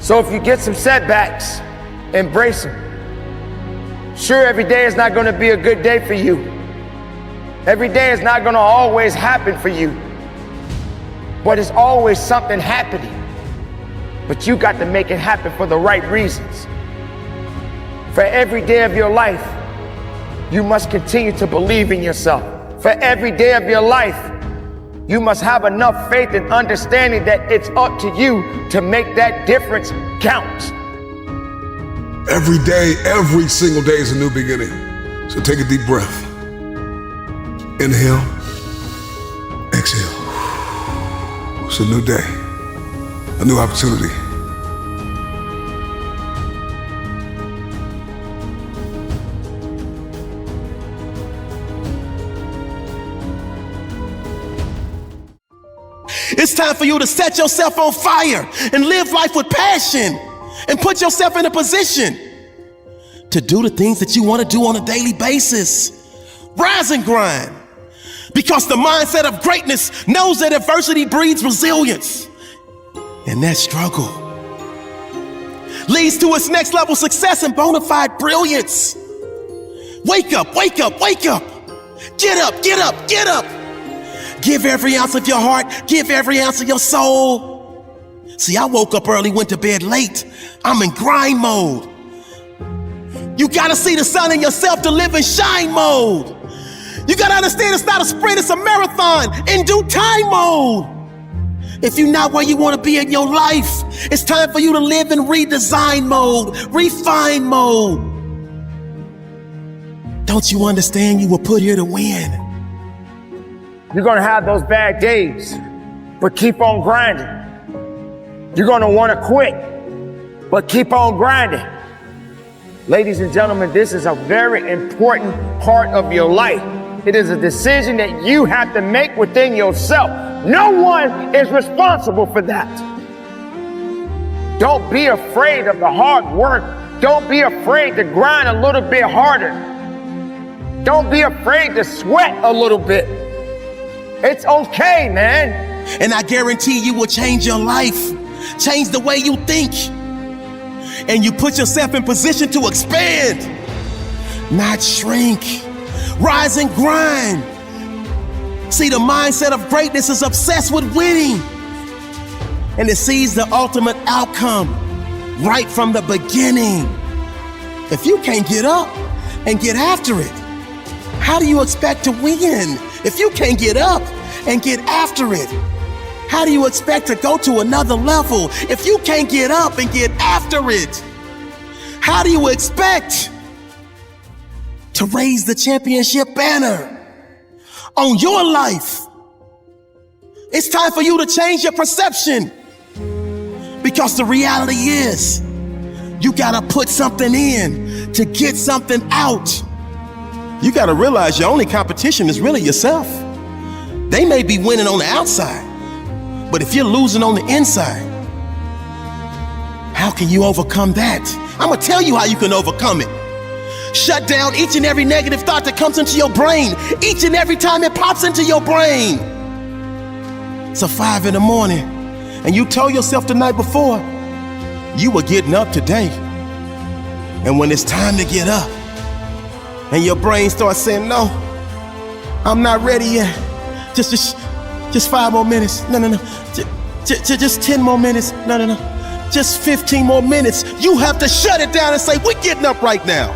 So if you get some setbacks, embrace them. Sure, every day is not going to be a good day for you. Every day is not going to always happen for you. But it's always something happening. But you got to make it happen for the right reasons. For every day of your life, you must continue to believe in yourself. For every day of your life, you must have enough faith and understanding that it's up to you to make that difference count. Every day, every single day is a new beginning. So take a deep breath. Inhale, exhale. It's a new day, a new opportunity. It's time for you to set yourself on fire and live life with passion and put yourself in a position to do the things that you want to do on a daily basis. Rise and grind, because the mindset of greatness knows that adversity breeds resilience, and that struggle leads to its next level success and bona fide brilliance. Wake up, wake up, wake up. Get up, get up, get up. Give every ounce of your heart, give every ounce of your soul. See, I woke up early, went to bed late. I'm in grind mode. You gotta see the sun in yourself to live in shine mode. You gotta understand it's not a sprint, it's a marathon in due time mode. If you're not where you wanna be in your life, it's time for you to live in redesign mode, refine mode. Don't you understand you were put here to win? You're going to have those bad days, but keep on grinding. You're going to want to quit, but keep on grinding. Ladies and gentlemen, this is a very important part of your life. It is a decision that you have to make within yourself. No one is responsible for that. Don't be afraid of the hard work. Don't be afraid to grind a little bit harder. Don't be afraid to sweat a little bit. It's okay, man. And I guarantee you will change your life, change the way you think, and you put yourself in position to expand, not shrink. Rise and grind. See, the mindset of greatness is obsessed with winning, and it sees the ultimate outcome right from the beginning. If you can't get up and get after it, how do you expect to win? If you can't get up and get after it, how do you expect to go to another level? If you can't get up and get after it, how do you expect to raise the championship banner on your life? It's time for you to change your perception, because the reality is you gotta put something in to get something out. You gotta realize your only competition is really yourself. They may be winning on the outside, but if you're losing on the inside, how can you overcome that? I'm gonna tell you how you can overcome it. Shut down each and every negative thought that comes into your brain, each and every time it pops into your brain. It's 5 a.m, and you told yourself the night before you were getting up today. And when it's time to get up, and your brain starts saying, no, I'm not ready yet. Just 5 more minutes. No. Just 10 more minutes. No. Just 15 more minutes. You have to shut it down and say, we're getting up right now.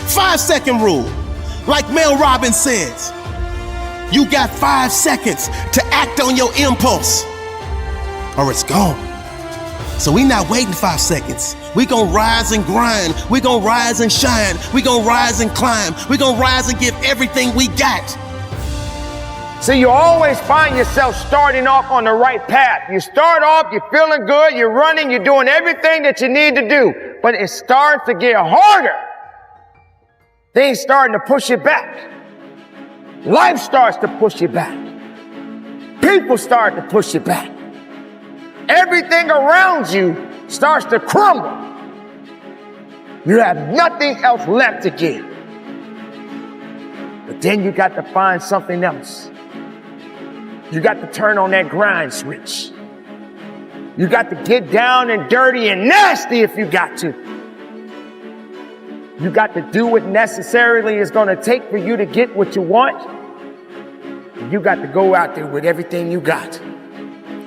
5-second rule. Like Mel Robbins says, you got 5 seconds to act on your impulse, or it's gone. So we're not waiting 5 seconds. We're gonna rise and grind. We're gonna rise and shine. We're gonna rise and climb. We're gonna rise and give everything we got. So you always find yourself starting off on the right path. You start off, you're feeling good, you're running, you're doing everything that you need to do. But it starts to get harder. Things starting to push you back. Life starts to push you back. People start to push you back. Everything around you starts to crumble. You have nothing else left to give. But then you got to find something else. You got to turn on that grind switch. You got to get down and dirty and nasty if you got to. You got to do what necessarily is going to take for you to get what you want. You got to go out there with everything you got.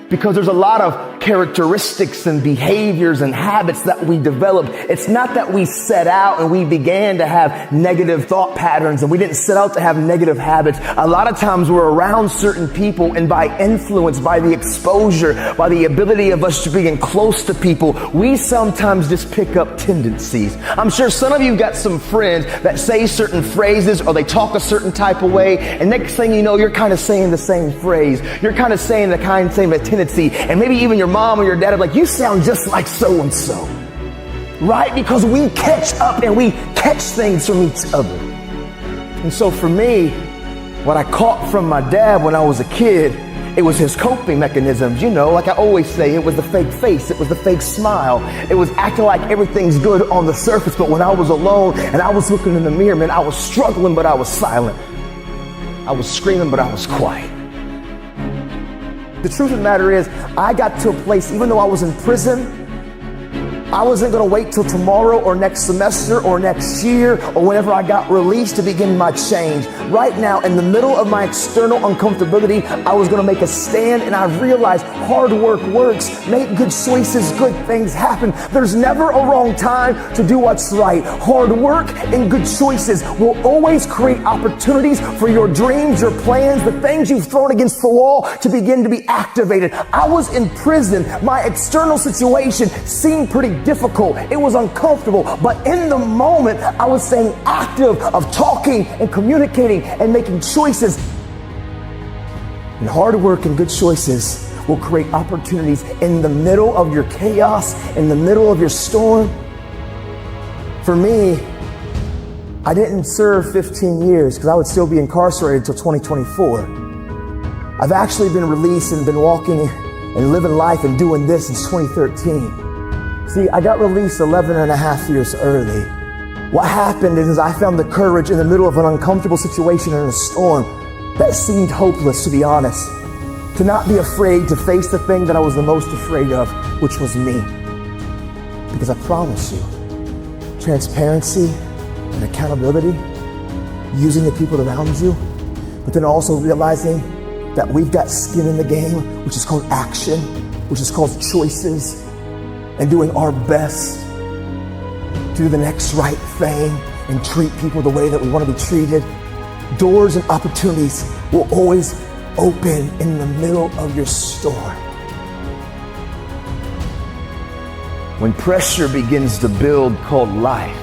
Because there's a lot of characteristics and behaviors and habits that we develop. It's not that we set out and we began to have negative thought patterns and we didn't set out to have negative habits. A lot of times we're around certain people, and by influence, by the exposure, by the ability of us to being close to people, we sometimes just pick up tendencies. I'm sure some of you got some friends that say certain phrases or they talk a certain type of way, and next thing you know, you're kind of saying the same phrase. You're kind of saying the same tendency. And maybe even your mom or your dad are like, you sound just like so-and-so. Right? Because we catch up and we catch things from each other. And so for me, what I caught from my dad when I was a kid, it was his coping mechanisms. You know, like I always say, it was the fake face. It was the fake smile. It was acting like everything's good on the surface. But when I was alone and I was looking in the mirror, man, I was struggling, but I was silent. I was screaming, but I was quiet. The truth of the matter is, I got to a place, even though I was in prison, I wasn't going to wait till tomorrow or next semester or next year or whenever I got released to begin my change. Right now, in the middle of my external uncomfortability, I was going to make a stand, and I realized hard work works. Make good choices, good things happen. There's never a wrong time to do what's right. Hard work and good choices will always create opportunities for your dreams, your plans, the things you've thrown against the wall to begin to be activated. I was in prison. My external situation seemed pretty difficult. It was uncomfortable, but in the moment, I was staying active of talking and communicating and making choices. And hard work and good choices will create opportunities in the middle of your chaos, in the middle of your storm. For me, I didn't serve 15 years because I would still be incarcerated until 2024. I've actually been released and been walking and living life and doing this since 2013. See, I got released 11 and a half years early. What happened is I found the courage in the middle of an uncomfortable situation and a storm that seemed hopeless, to be honest, to not be afraid to face the thing that I was the most afraid of, which was me. Because I promise you, transparency and accountability, using the people around you, but then also realizing that we've got skin in the game, which is called action, which is called choices, and doing our best to do the next right thing and treat people the way that we want to be treated. Doors and opportunities will always open in the middle of your storm. When pressure begins to build called life,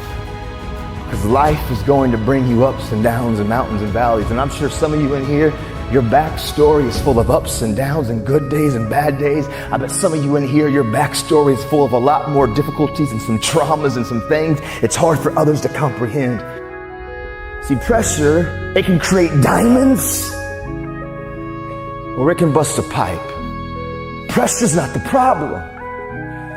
because life is going to bring you ups and downs and mountains and valleys. And I'm sure some of you in here, your backstory is full of ups and downs and good days and bad days. I bet some of you in here, your backstory is full of a lot more difficulties and some traumas and some things it's hard for others to comprehend. See, pressure, it can create diamonds or it can bust a pipe. Pressure's not the problem.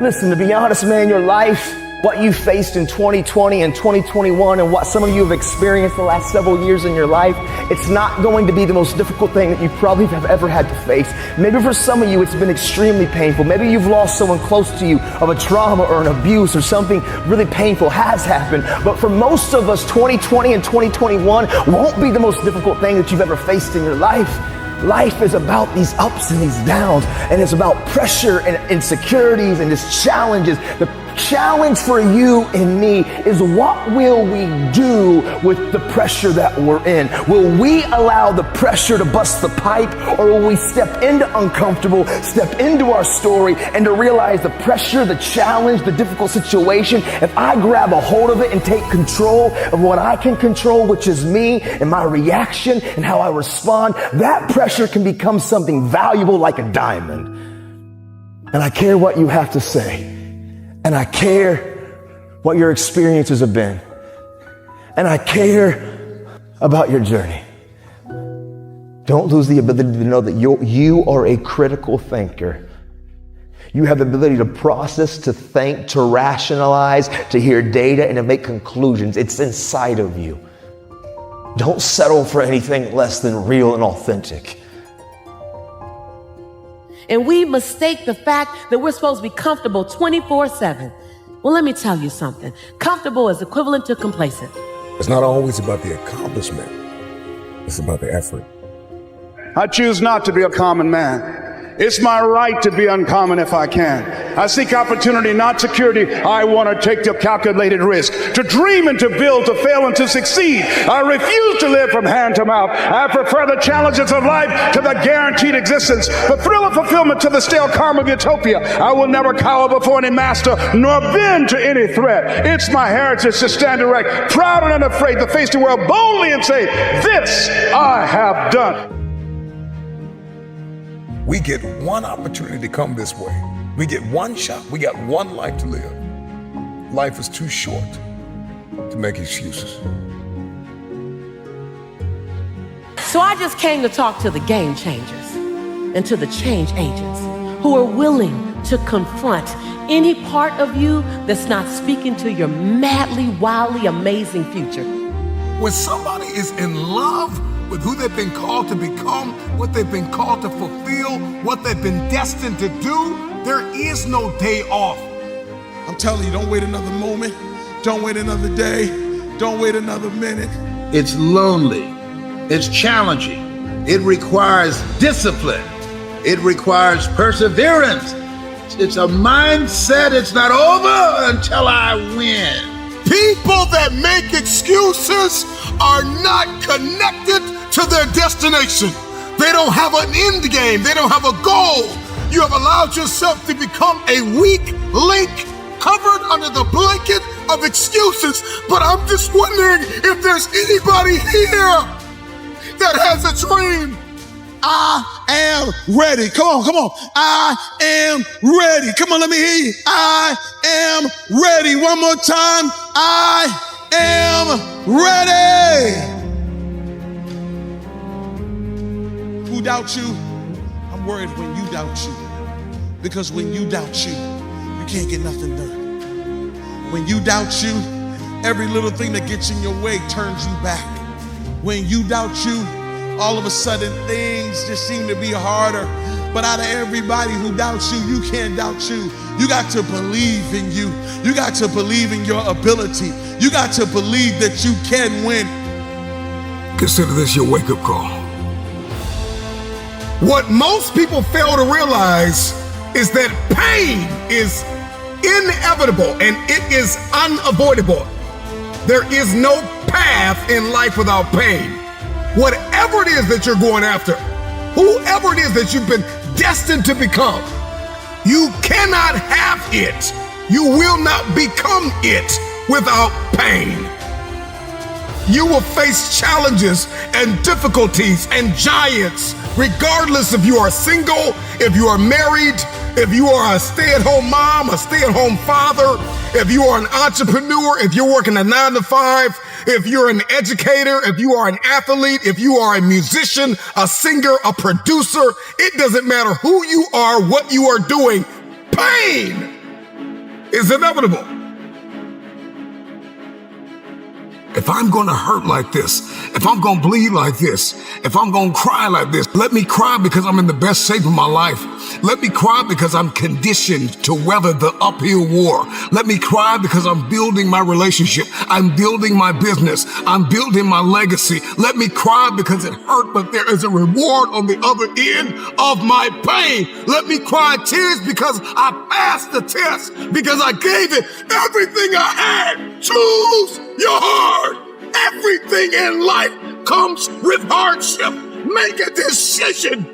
Listen, to be honest, man, your life, what you faced in 2020 and 2021 and what some of you have experienced the last several years in your life, it's not going to be the most difficult thing that you probably have ever had to face. Maybe for some of you, it's been extremely painful. Maybe you've lost someone close to you of a trauma or an abuse or something really painful has happened. But for most of us, 2020 and 2021 won't be the most difficult thing that you've ever faced in your life. Life is about these ups and these downs, and it's about pressure and insecurities and just challenges. The challenge for you and me is, what will we do with the pressure that we're in? Will we allow the pressure to bust the pipe, or will we step into uncomfortable, step into our story, and to realize the pressure, the challenge, the difficult situation, if I grab a hold of it and take control of what I can control, which is me and my reaction and how I respond, that pressure can become something valuable like a diamond. And I care what you have to say. And I care what your experiences have been. And I care about your journey. Don't lose the ability to know that you are a critical thinker. You have the ability to process, to think, to rationalize, to hear data, and to make conclusions. It's inside of you. Don't settle for anything less than real and authentic. And we mistake the fact that we're supposed to be comfortable 24/7. Well, let me tell you something. Comfortable is equivalent to complacent. It's not always about the accomplishment. It's about the effort. I choose not to be a common man. It's my right to be uncommon if I can. I seek opportunity, not security. I want to take the calculated risk, to dream and to build, to fail and to succeed. I refuse to live from hand to mouth. I prefer the challenges of life to the guaranteed existence, the thrill of fulfillment to the stale calm of utopia. I will never cower before any master, nor bend to any threat. It's my heritage to stand erect, proud and unafraid, to face the world boldly and say, this I have done. We get one opportunity to come this way. We get one shot. We got one life to live. Life is too short to make excuses. So I just came to talk to the game changers and to the change agents who are willing to confront any part of you that's not speaking to your madly, wildly amazing future. When somebody is in love with who they've been called to become, what they've been called to fulfill, what they've been destined to do, there is no day off. I'm telling you, don't wait another moment. Don't wait another day. Don't wait another minute. It's lonely. It's challenging. It requires discipline. It requires perseverance. It's a mindset. It's not over until I win. People that make excuses are not connected to their destination. They don't have an end game. They don't have a goal. You have allowed yourself to become a weak link covered under the blanket of excuses. But I'm just wondering if there's anybody here that has a dream. I am ready. Come on, come on. I am ready. Come on, let me hear you. I am ready. One more time. I am ready. Who doubts you? I'm worried when you doubt you. Because when you doubt you, you can't get nothing done. When you doubt you, every little thing that gets in your way turns you back. When you doubt you, all of a sudden things just seem to be harder. But out of everybody who doubts you, you can't doubt you. You got to believe in you. You got to believe in your ability. You got to believe that you can win. Consider this your wake-up call. What most people fail to realize is that pain is inevitable and it is unavoidable. There is no path in life without pain. Whatever it is that you're going after, whoever it is that you've been destined to become, you cannot have it. You will not become it without pain. You will face challenges and difficulties and giants, regardless if you are single, if you are married, if you are a stay-at-home mom, a stay-at-home father, if you are an entrepreneur, if you're working a 9-to-5, if you're an educator, if you are an athlete, if you are a musician, a singer, a producer, it doesn't matter who you are, what you are doing, pain is inevitable. If I'm going to hurt like this, if I'm going to bleed like this, if I'm going to cry like this, let me cry because I'm in the best shape of my life. Let me cry because I'm conditioned to weather the uphill war. Let me cry because I'm building my relationship. I'm building my business. I'm building my legacy. Let me cry because it hurt, but there is a reward on the other end of my pain. Let me cry tears because I passed the test, because I gave it everything I had. Choose your heart. Everything in life comes with hardship. Make a decision.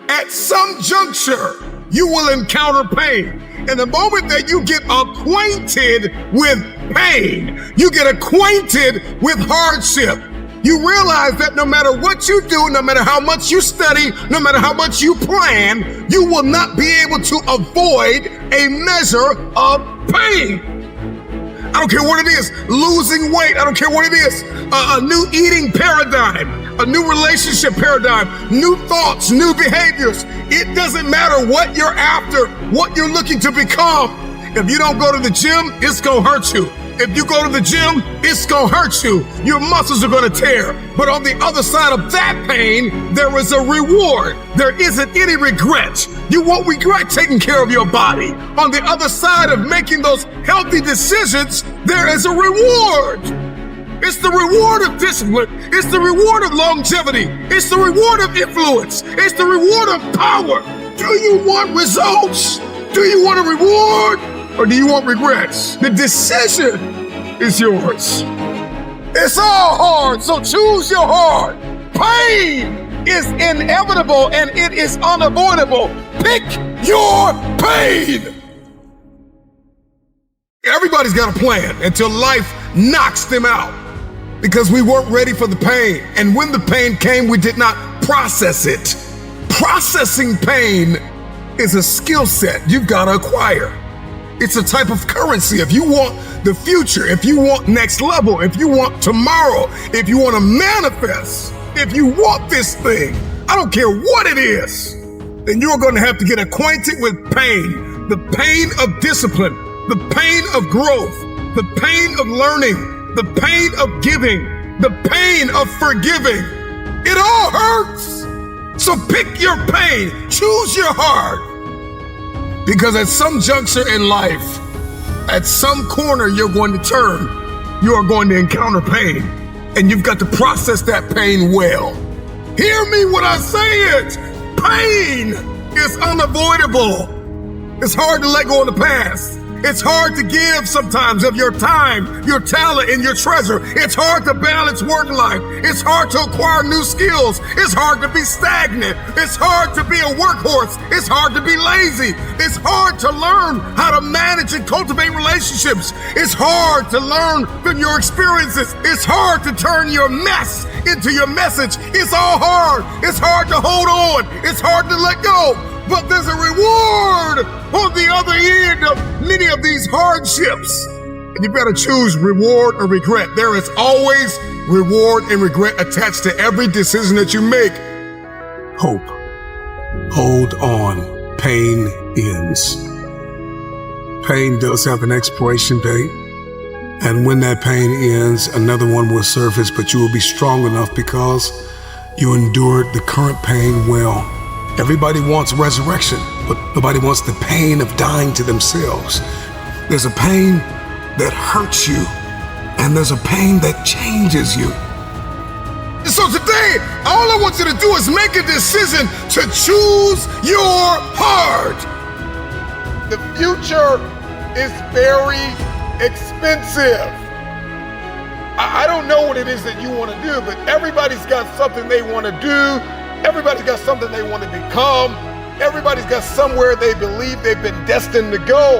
At some juncture, you will encounter pain. And the moment that you get acquainted with pain, you get acquainted with hardship, you realize that no matter what you do, no matter how much you study, no matter how much you plan, you will not be able to avoid a measure of pain. I don't care what it is, losing weight, I don't care what it is, a new eating paradigm, a new relationship paradigm, new thoughts, new behaviors. It doesn't matter what you're after, what you're looking to become. If you don't go to the gym, it's gonna hurt you. If you go to the gym, it's gonna hurt you. Your muscles are gonna tear. But on the other side of that pain, there is a reward. There isn't any regret. You won't regret taking care of your body. On the other side of making those healthy decisions, there is a reward. It's the reward of discipline. It's the reward of longevity. It's the reward of influence. It's the reward of power. Do you want results? Do you want a reward? Or do you want regrets? The decision is yours. It's all hard, so choose your heart. Pain is inevitable and it is unavoidable. Pick your pain. Everybody's got a plan until life knocks them out because we weren't ready for the pain. And when the pain came, we did not process it. Processing pain is a skill set you've got to acquire. It's a type of currency. If you want the future, if you want next level, if you want tomorrow, if you want to manifest, if you want this thing, I don't care what it is, then you're going to have to get acquainted with pain. The pain of discipline, the pain of growth, the pain of learning, the pain of giving, the pain of forgiving. It all hurts. So pick your pain, choose your heart. Because at some juncture in life, at some corner you're going to turn, you are going to encounter pain. And you've got to process that pain well. Hear me when I say it. Pain is unavoidable. It's hard to let go of the past. It's hard to give sometimes of your time, your talent, and your treasure. It's hard to balance work life. It's hard to acquire new skills. It's hard to be stagnant. It's hard to be a workhorse. It's hard to be lazy. It's hard to learn how to manage and cultivate relationships. It's hard to learn from your experiences. It's hard to turn your mess into your message. It's all hard. It's hard to hold on. It's hard to let go. But there's a reward on the other end of many of these hardships. And you better choose reward or regret. There is always reward and regret attached to every decision that you make. Hope. Hold on. Pain ends. Pain does have an expiration date. And when that pain ends, another one will surface, but you will be strong enough because you endured the current pain well. Everybody wants resurrection, but nobody wants the pain of dying to themselves. There's a pain that hurts you, and there's a pain that changes you. So today, all I want you to do is make a decision to choose your heart. The future is very expensive. I don't know what it is that you want to do, but everybody's got something they want to do. Everybody's got something they want to become. Everybody's got somewhere they believe they've been destined to go.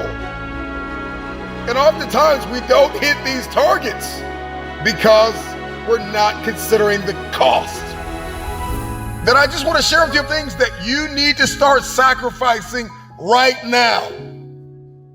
And oftentimes we don't hit these targets because we're not considering the cost. Then I just want to share with you things that you need to start sacrificing right now.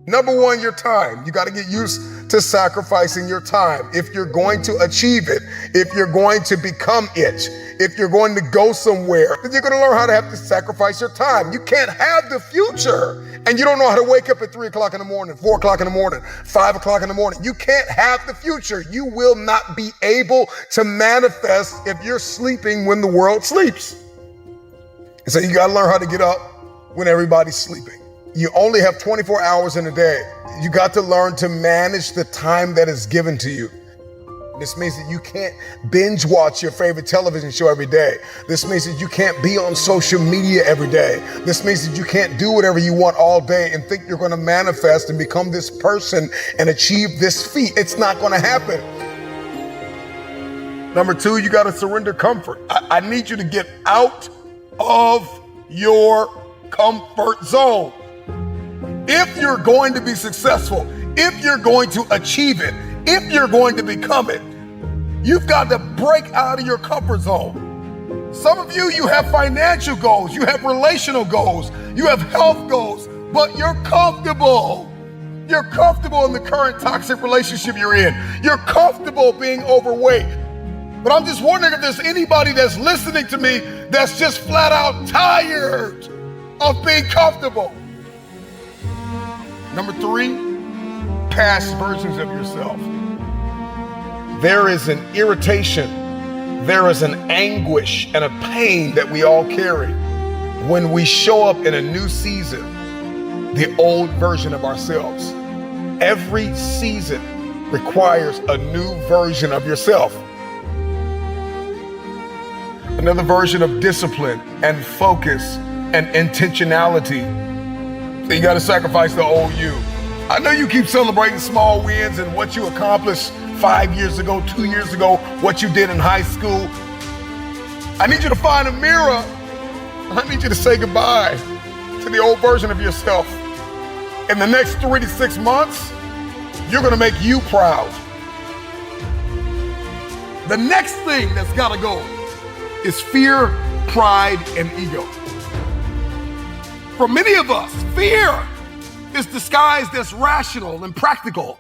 Number one, your time. You got to get used to sacrificing your time. If you're going to achieve it, if you're going to become it, if you're going to go somewhere, then you're going to learn how to have to sacrifice your time. You can't have the future and you don't know how to wake up at 3 o'clock in the morning, 4 o'clock in the morning, 5 o'clock in the morning. You can't have the future. You will not be able to manifest if you're sleeping when the world sleeps. And so you got to learn how to get up when everybody's sleeping. You only have 24 hours in a day. You got to learn to manage the time that is given to you. This means that you can't binge watch your favorite television show every day. This means that you can't be on social media every day. This means that you can't do whatever you want all day and think you're going to manifest and become this person and achieve this feat. It's not going to happen. Number two, you got to surrender comfort. I need you to get out of your comfort zone. If you're going to be successful, if you're going to achieve it, if you're going to become it, you've got to break out of your comfort zone. Some of you, you have financial goals, you have relational goals, you have health goals, but you're comfortable. You're comfortable in the current toxic relationship you're in. You're comfortable being overweight. But I'm just wondering if there's anybody that's listening to me that's just flat out tired of being comfortable. Number three, past versions of yourself. there is an irritation, there is an anguish and a pain that we all carry when we show up in a new season, the old version of ourselves. Every season requires a new version of yourself. Another version of discipline and focus and intentionality. So you got to sacrifice the old you. I know you keep celebrating small wins and what you accomplished 5 years ago, 2 years ago, what you did in high school. I need you to find a mirror. I need you to say goodbye to the old version of yourself. In the next 3 to 6 months, you're going to make you proud. The next thing that's got to go is fear, pride, and ego. For many of us, fear is disguised as rational and practical.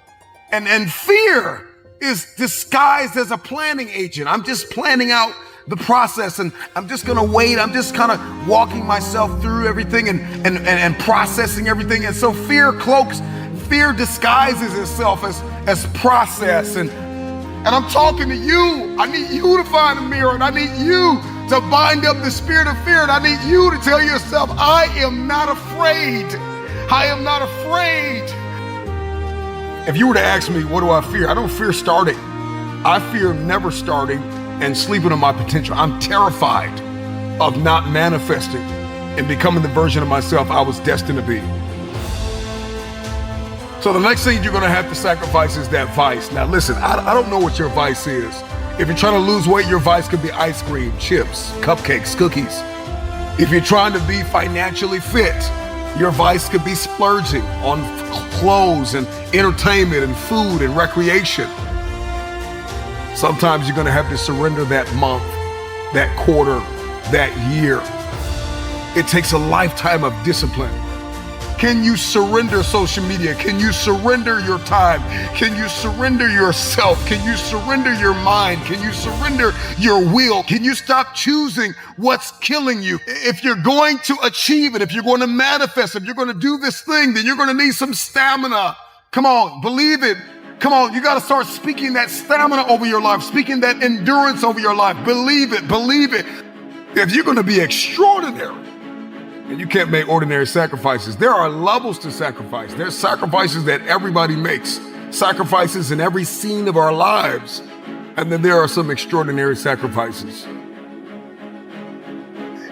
And fear is disguised as a planning agent. I'm just planning out the process and I'm just gonna wait. I'm just kind of walking myself through everything and processing everything. And so fear disguises itself as process. And I'm talking to you. I need you to find a mirror, and I need you to bind up the spirit of fear. And I need you to tell yourself, I am not afraid. I am not afraid. If you were to ask me, what do I fear? I don't fear starting. I fear never starting and sleeping on my potential. I'm terrified of not manifesting and becoming the version of myself I was destined to be. So the next thing you're gonna have to sacrifice is that vice. Now listen, I don't know what your vice is. If you're trying to lose weight, your vice could be ice cream, chips, cupcakes, cookies. If you're trying to be financially fit, your vice could be splurging on clothes and entertainment and food and recreation. Sometimes you're gonna have to surrender that month, that quarter, that year. It takes a lifetime of discipline. Can you surrender social media? Can you surrender your time? Can you surrender yourself? Can you surrender your mind? Can you surrender your will? Can you stop choosing what's killing you? If you're going to achieve it, if you're going to manifest, if you're going to do this thing, then you're going to need some stamina. Come on, believe it. Come on, you got to start speaking that stamina over your life, speaking that endurance over your life. Believe it, believe it. If you're going to be extraordinary, and you can't make ordinary sacrifices. There are levels to sacrifice. There's sacrifices that everybody makes, sacrifices in every scene of our lives. And then there are some extraordinary sacrifices.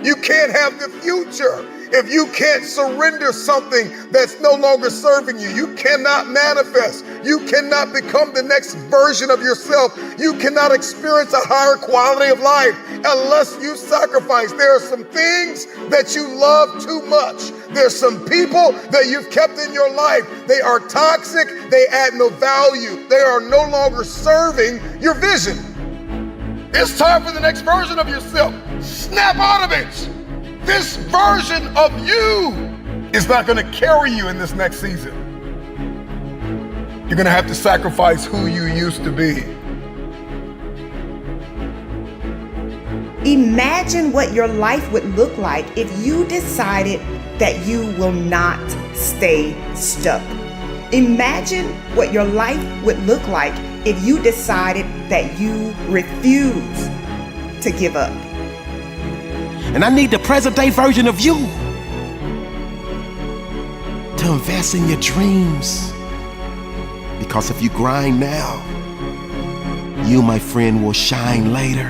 You can't have the future if you can't surrender something that's no longer serving you. You cannot manifest. You cannot become the next version of yourself. You cannot experience a higher quality of life unless you sacrifice. There are some things that you love too much. There's some people that you've kept in your life. They are toxic. They add no value. They are no longer serving your vision. It's time for the next version of yourself. Snap out of it. This version of you is not going to carry you in this next season. You're going to have to sacrifice who you used to be. Imagine what your life would look like if you decided that you will not stay stuck. Imagine what your life would look like if you decided that you refuse to give up. And I need the present day version of you to invest in your dreams. Because if you grind now, you, my friend, will shine later.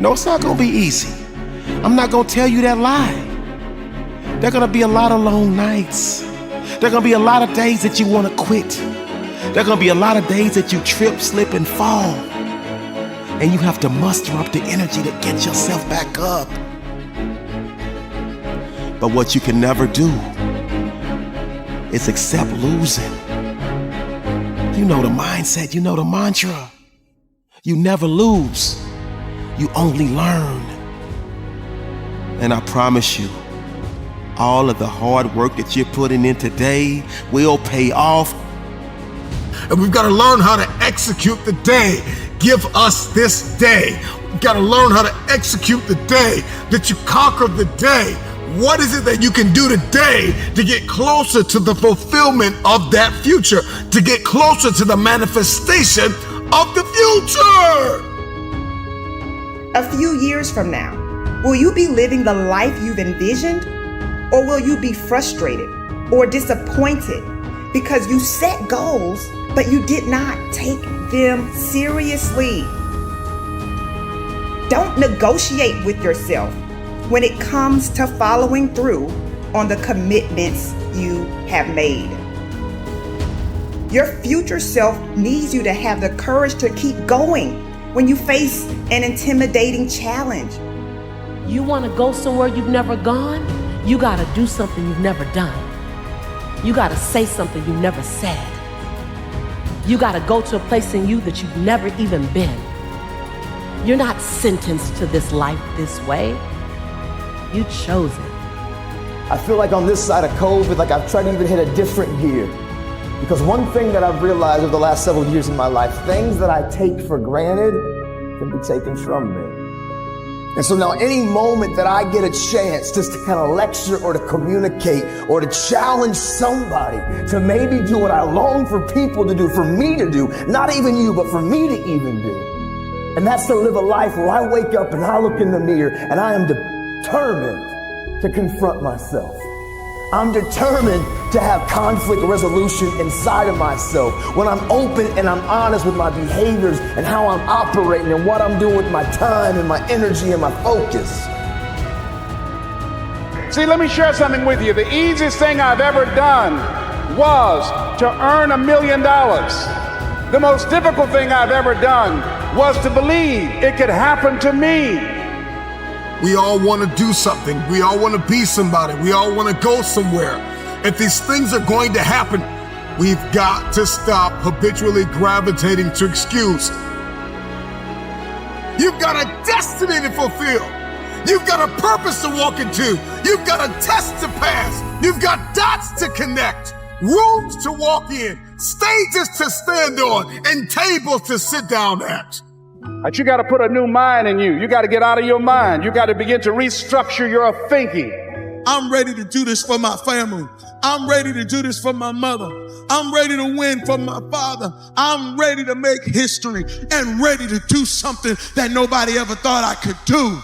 No, it's not gonna be easy. I'm not gonna tell you that lie. There are gonna be a lot of long nights. There are gonna be a lot of days that you wanna quit. There are gonna be a lot of days that you trip, slip, and fall. And you have to muster up the energy to get yourself back up. But what you can never do is accept losing. You know the mindset, you know the mantra. You never lose, you only learn. And I promise you, all of the hard work that you're putting in today will pay off. And we've got to learn how to execute the day. Give us this day. We've got to learn how to execute the day that you conquered the day. What is it that you can do today to get closer to the fulfillment of that future, to get closer to the manifestation of the future? A few years from now, will you be living the life you've envisioned? Or will you be frustrated or disappointed because you set goals, but you did not take them seriously? Don't negotiate with yourself when it comes to following through on the commitments you have made. Your future self needs you to have the courage to keep going when you face an intimidating challenge. You want to go somewhere you've never gone? You got to do something you've never done. You got to say something you've never said. You got to go to a place in you that you've never even been. You're not sentenced to this life this way. You chose it. I feel like on this side of COVID, like I've tried to even hit a different gear. Because one thing that I've realized over the last several years in my life, things that I take for granted can be taken from me. And so now any moment that I get a chance just to kind of lecture or to communicate or to challenge somebody to maybe do what I long for people to do, for me to do, not even you, but for me to even do. And that's to live a life where I wake up and I look in the mirror and I am determined to confront myself. I'm determined to have conflict resolution inside of myself when I'm open and I'm honest with my behaviors and how I'm operating and what I'm doing with my time and my energy and my focus. See, let me share something with you. The easiest thing I've ever done was to earn $1 million. The most difficult thing I've ever done was to believe it could happen to me. We all want to do something. We all want to be somebody. We all want to go somewhere. If these things are going to happen, we've got to stop habitually gravitating to excuse. You've got a destiny to fulfill. You've got a purpose to walk into. You've got a test to pass. You've got dots to connect, rooms to walk in, stages to stand on, and tables to sit down at. But you got to put a new mind in you. You got to get out of your mind. You got to begin to restructure your thinking. I'm ready to do this for my family. I'm ready to do this for my mother. I'm ready to win for my father. I'm ready to make history and ready to do something that nobody ever thought I could do.